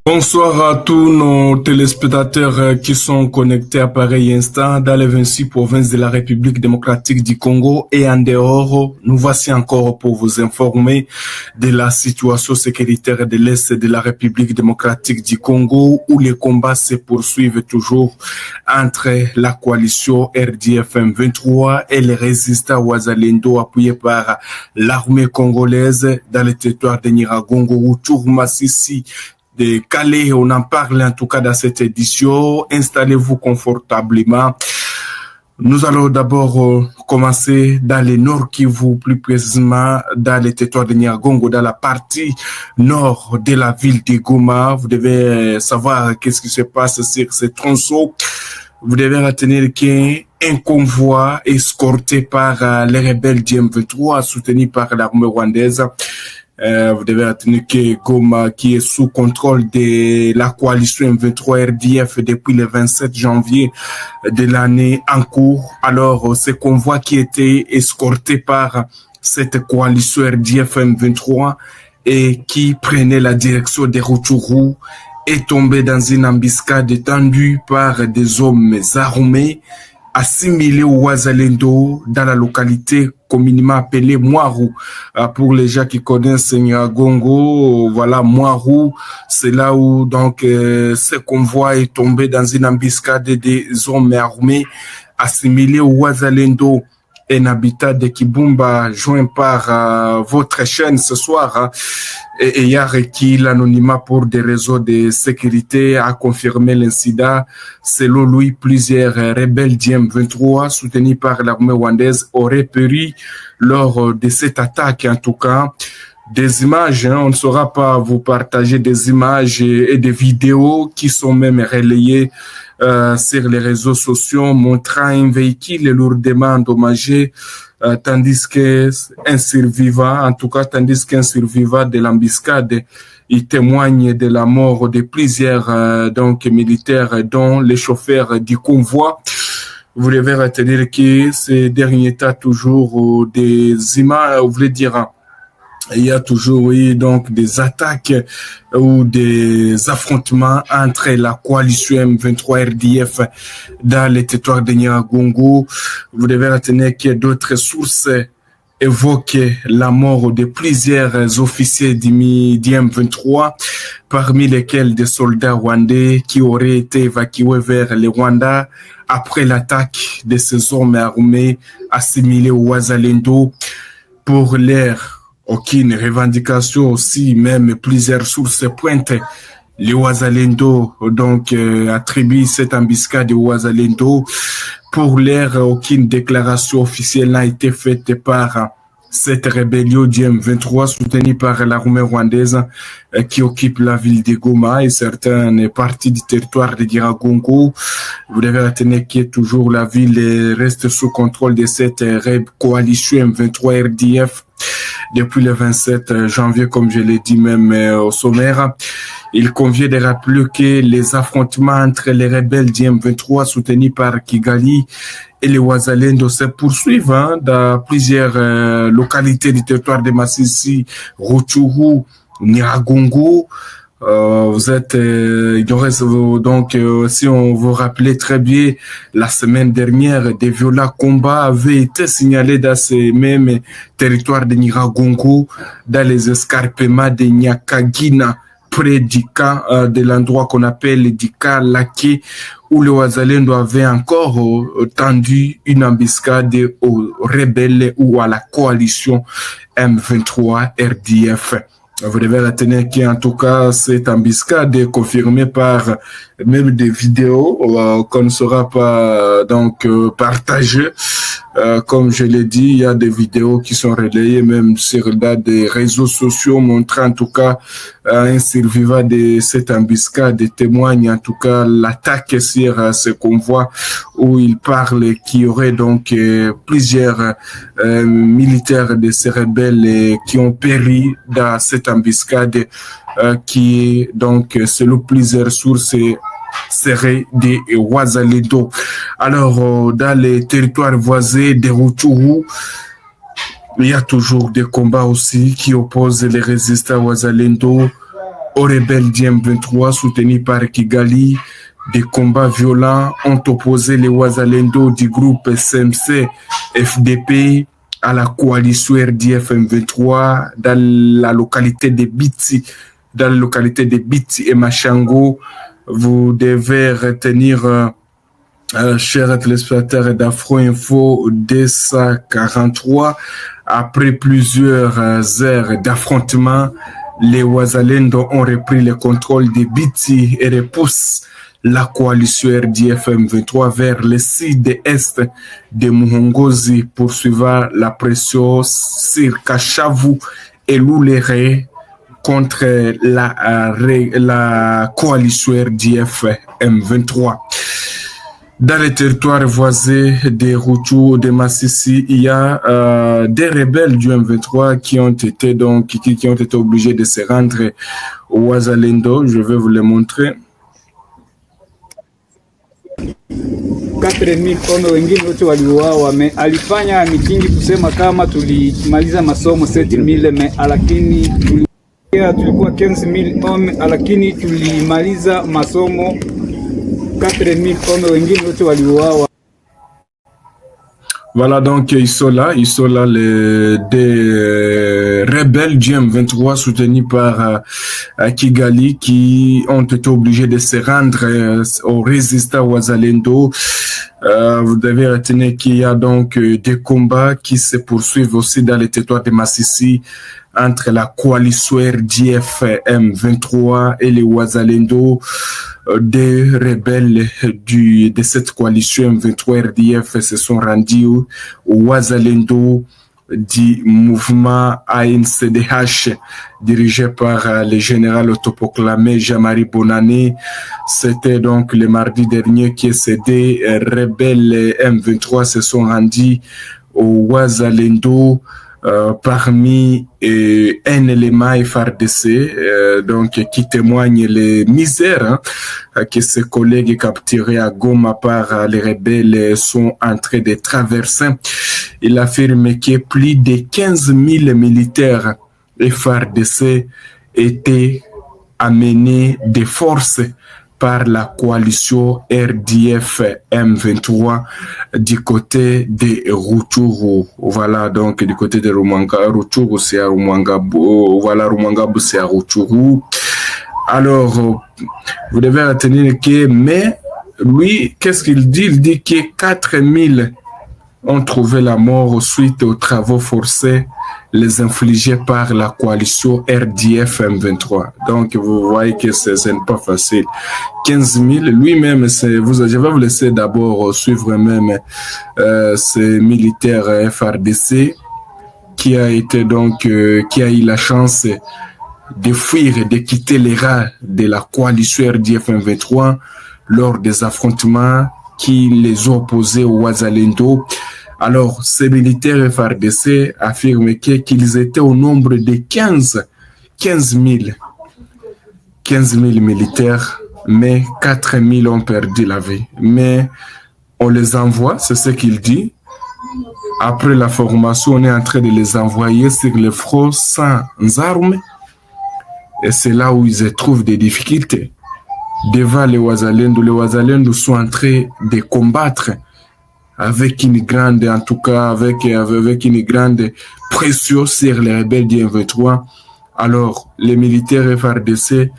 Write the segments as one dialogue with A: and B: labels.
A: Bonsoir à tous nos téléspectateurs qui sont connectés à pareil instant dans les 26 provinces de la République démocratique du Congo et en dehors. Nous voici encore pour vous informer de la situation sécuritaire de l'Est de la République démocratique du Congo où les combats se poursuivent toujours entre la coalition RDF M23 et les résistants Wazalendo appuyés par l'armée congolaise dans le territoire de Nyiragongo, Rutshuru, Masisi, de Calais. On en parle en tout cas dans cette édition. Installez-vous confortablement. Nous allons d'abord commencer dans le Nord Kivu, plus précisément dans le territoire de Nyiragongo, dans la partie nord de la ville de Goma. Vous devez savoir qu'est-ce qui se passe sur ce tronçon. Vous devez retenir qu'un convoi escorté par les rebelles du M23, soutenu par l'armée rwandaise. Vous devez retenir que Goma, qui est sous contrôle de la coalition M23 RDF depuis le 27 janvier de l'année en cours. Alors, ce convoi qui était escorté par cette coalition RDF M23 et qui prenait la direction de Rutshuru est tombé dans une embuscade tendue par des hommes armés assimilés au Wazalendo dans la localité communément appelée Mwaru. Pour les gens qui connaissent Nyiragongo, voilà, Mwaru, c'est là où donc ce convoi est tombé dans une embuscade des hommes armés assimilés au Wazalendo. Un habitat de Kibumba joint par votre chaîne ce soir et y a requis l'anonymat pour des réseaux de sécurité a confirmé l'incident. Selon lui, plusieurs rebelles du M23 soutenus par l'armée rwandaise auraient péri lors de cette attaque. En tout cas, des images, on ne saura pas vous partager des images et des vidéos qui sont même relayées sur les réseaux sociaux montrant un véhicule lourdement endommagé, tandis qu'un survivant de l'embuscade, il témoigne de la mort de plusieurs donc militaires, dont les chauffeurs du convoi. Vous devez retenir que ces derniers temps toujours des images, vous voulez dire, il y a toujours eu donc des attaques ou des affrontements entre la coalition M23 RDF dans les territoires de Nyiragongo. Vous devez retenir que d'autres sources évoquent la mort de plusieurs officiers du M23, parmi lesquels des soldats rwandais qui auraient été évacués vers le Rwanda après l'attaque de ces hommes armés assimilés au Wazalendo. Pour l'air, aucune revendication aussi, même plusieurs sources pointent les Wazalendo, donc attribuent cette embuscade au Wazalendo. Pour l'air, aucune déclaration officielle n'a été faite par cette rébellion du M23 soutenue par l'armée rwandaise qui occupe la ville de Goma et certaines parties du territoire de Nyiragongo. Vous devez retenir que toujours la ville reste sous contrôle de cette coalition M23 RDF depuis le 27 janvier, comme je l'ai dit même au sommaire. Il convient de rappeler que les affrontements entre les rebelles du M23 soutenus par Kigali et les Wazalendo se poursuivent dans plusieurs localités du territoire de Masisi, Rutshuru, Nyiragongo. Vous êtes donc si on vous rappelait très bien, la semaine dernière des violents combats avaient été signalés dans ces mêmes territoires de Nyiragongo, dans les escarpements de Nyakagina, près du camp de l'endroit qu'on appelle du camp Laké, où le Wazalendo avait encore tendu une embuscade aux rebelles ou à la coalition M23 RDF. Vous devez retenir qu'en tout cas, cette embuscade est confirmée par même des vidéos qu'on ne saura pas donc partager. Comme je l'ai dit, il y a des vidéos qui sont relayées même sur des réseaux sociaux montrant en tout cas un survivant de cette embuscade témoigne en tout cas l'attaque sur ce convoi où il parle qu'il y aurait donc plusieurs militaires de ces rebelles qui ont péri dans cette embuscade qui donc selon plusieurs sources serait des Wazalendo. Alors, dans les territoires voisins de Rutshuru, il y a toujours des combats aussi qui opposent les résistants Wazalendo aux rebelles du M23 soutenus par Kigali. Des combats violents ont opposé les Wazalendo du groupe SMC FDP à la coalition RDF M23 dans la localité de Biti, et Machango. Vous devez retenir, chers téléspectateurs d'Afro Info, DESA 43, après plusieurs heures d'affrontement, les Wazalendo ont repris le contrôle de Biti et repoussent la coalition RDF M23 vers le sud-est de Muhongozi, poursuivant la pression sur Kachavu et Louléré contre la coalition RDF M23. Dans les territoires voisins des Rutshuru, de Massissi, il y a des rebelles du M23 qui ont été obligés de se rendre au Wazalendo. Je vais vous les montrer.
B: 4000 wengine wote waliuawa. Alifanya mitingi kusema kama tulimaliza masomo 7000, lakini tulikuwa 15000 lakini tulimaliza masomo 4000 wengine wote waliuawa.
A: Voilà, donc ils sont là des rebelles du M23 soutenus par Kigali qui ont été obligés de se rendre aux résistants Wazalendo. Vous devez retenir qu'il y a donc des combats qui se poursuivent aussi dans les territoires de Massissi entre la coalition RDF M23 et les Wazalendo. Des rebelles de cette coalition M23 RDF se sont rendus au Wazalendo du mouvement ANCDH dirigé par le général autoproclamé Jean-Marie Bonane. C'était donc le mardi dernier que ces rebelles M23 se sont rendus au Wazalendo. Parmi un élément FARDC donc qui témoigne les misères que ses collègues capturés à Goma par les rebelles sont en train de traverser. Il affirme que plus de 15 000 militaires FARDC étaient amenés de force par la coalition RDF M23 du côté de Rutshuru. Voilà, donc du côté de Rutshuru, c'est à Rumangabo. Voilà, Rumangabo, c'est à Rutshuru. Alors, vous devez retenir que, mais lui, qu'est-ce qu'il dit? Il dit que 4000 ont trouvé la mort suite aux travaux forcés les infligés par la coalition RDF M23. Donc, vous voyez que ce n'est pas facile. 15 000, lui-même, je vais vous laisser d'abord suivre même ces militaires FARDC qui a été donc, qui a eu la chance de fuir et de quitter les rangs de la coalition RDF M23 lors des affrontements qui les ont opposés au Wazalendo. Alors, ces militaires FARDC affirment qu'ils étaient au nombre de 15 000 militaires, mais 4 000 ont perdu la vie. Mais on les envoie, c'est ce qu'il dit. Après la formation, on est en train de les envoyer sur le front sans armes. Et c'est là où ils trouvent des difficultés. Devant les Wazalendo sont en train de combattre avec une grande, en tout cas, avec une grande pression sur les rebelles du M23. Alors, les militaires FARDC,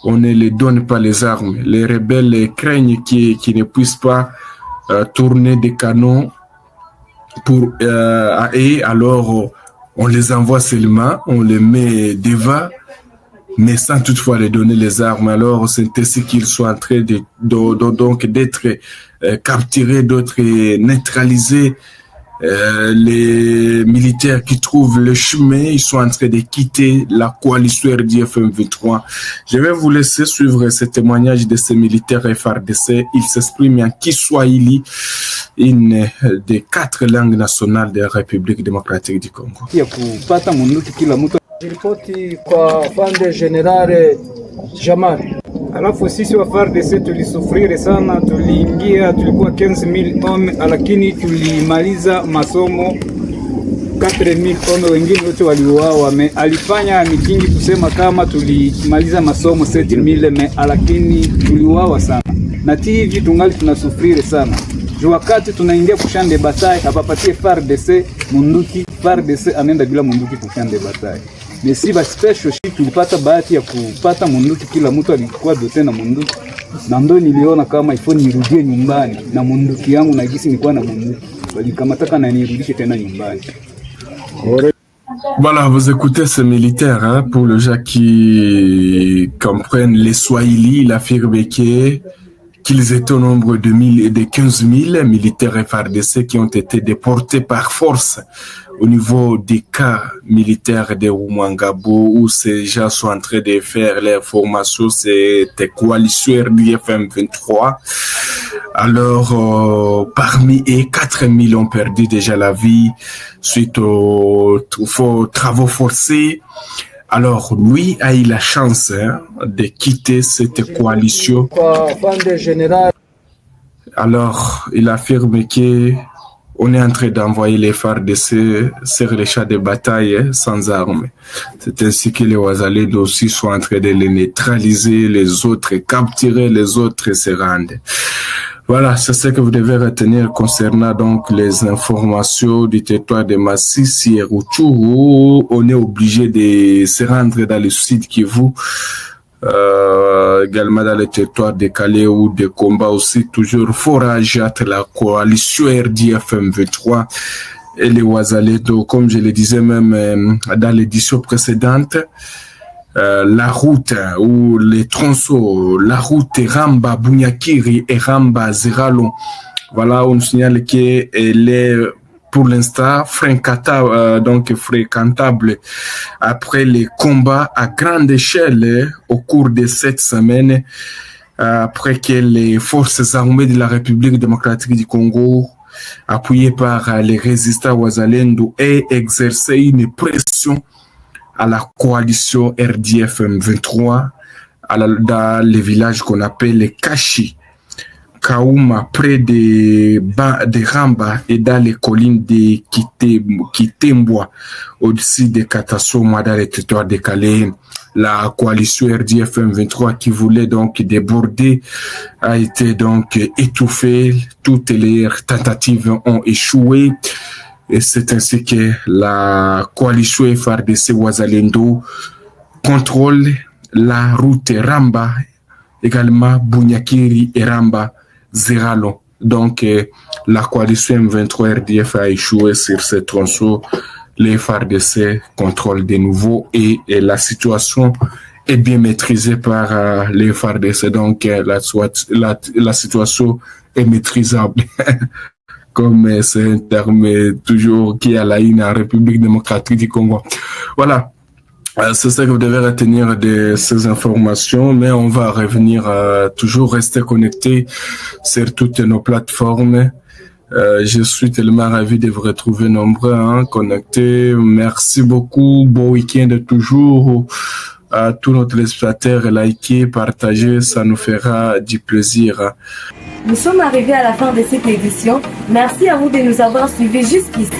A: on ne les donne pas les armes. Les rebelles craignent qu'ils ne puissent pas tourner des canons et alors on les envoie seulement, on les met devant, mais sans toutefois les donner les armes. Alors, c'est ainsi qu'ils sont en train d'être capturés, d'autres neutralisés. Les militaires qui trouvent le chemin, ils sont en train de quitter la coalition RDF M23. Je vais vous laisser suivre ce témoignage de ces militaires FARDC. Ils s'expriment en Kiswahili, une des 4 langues nationales de la République démocratique du Congo.
B: Ripoti kwa afande Generale Jamari. Alafu sisi wa FARDC tulisufrire sana, tulikuwa 15000 lakini tulimaliza masomo 4000 kama wengine wote waliuawa. Alifanya mitingi kusema kama tulimaliza masomo 7000 lakini tuliuawa sana. Na hivi tungali tunasufiri sana. Juu wakati tunaingia kushande batai hapapatie FARDC munduki, FARDC anaenda bila munduki kushande batai. Nesi ba special shit tulipata bahati ya kupata munduki, kila mtu alikuwa dote na munduki. Na ndo niliona kama ifo nirudie nyumbani na munduki yangu na gisi nilikuwa na munduki. Walikamataka na nirudishe tena nyumbani.
A: Voilà, vous écoutez ces militaires, hein, pour les gens qui comprennent les Swahili, il affirme qu'ils étaient au nombre de 15 000 militaires FARDC qui ont été déportés par force au niveau des cas militaires de Rumangabo, où ces gens sont en train de faire leur formation. C'était coalition RDFM 23. Alors, parmi eux, 4 000 ont perdu déjà la vie suite aux travaux forcés. Alors, lui a eu la chance de quitter cette coalition. Alors, il affirme qu'on est en train d'envoyer les FARDC sur les champs de bataille sans armes. C'est ainsi que les Ouazalais aussi sont en train de les neutraliser, les autres capturer, les autres se rendent. Voilà, c'est ce que vous devez retenir concernant donc les informations du territoire de Masisi et Rutshuru, où on est obligé de se rendre dans le sud Kivu, également dans le territoire de Calais où des combats aussi toujours forage entre la coalition RDFM 23 et les Ouazalais. Comme je le disais même dans l'édition précédente, la route ou les tronçons, la route Ramba Bunyakiri et Ramba Zeralo, voilà, on signale qu'elle est pour l'instant fréquentable après les combats à grande échelle au cours de cette semaine, après que les forces armées de la République démocratique du Congo, appuyées par les résistants Ouazalendo, aient exercé une pression à la coalition RDFM 23 dans les villages qu'on appelle les Kashi, Kauma, près de Ramba et dans les collines de Kitembwa, au-dessus de Katasoma, dans les territoires de Calais. La coalition RDFM 23 qui voulait donc déborder a été donc étouffée. Toutes les tentatives ont échoué. Et c'est ainsi que la coalition FARDC Ouazalendo contrôle la route Ramba, également Bunyakiri et Ramba Zeralo. Donc, la coalition M23 RDF a échoué sur ce tronçon. Les FARDC contrôlent de nouveau et la situation est bien maîtrisée par les FARDC. Donc, la situation est maîtrisable. Comme c'est un terme toujours qui est à la une en République démocratique du Congo. Voilà, c'est ça que vous devez retenir de ces informations, mais on va revenir toujours rester connecté sur toutes nos plateformes. Je suis tellement ravi de vous retrouver nombreux, connectés. Merci beaucoup, bon week-end toujours. À tous nos téléspectateurs, likez, partagez, ça nous fera du plaisir.
C: Nous sommes arrivés à la fin de cette édition. Merci à vous de nous avoir suivis jusqu'ici.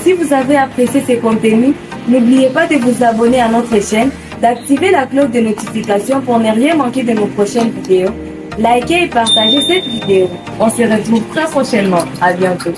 C: Si vous avez apprécié ces contenus, n'oubliez pas de vous abonner à notre chaîne, d'activer la cloche de notification pour ne rien manquer de nos prochaines vidéos. Likez et partagez cette vidéo. On se retrouve très prochainement. À bientôt.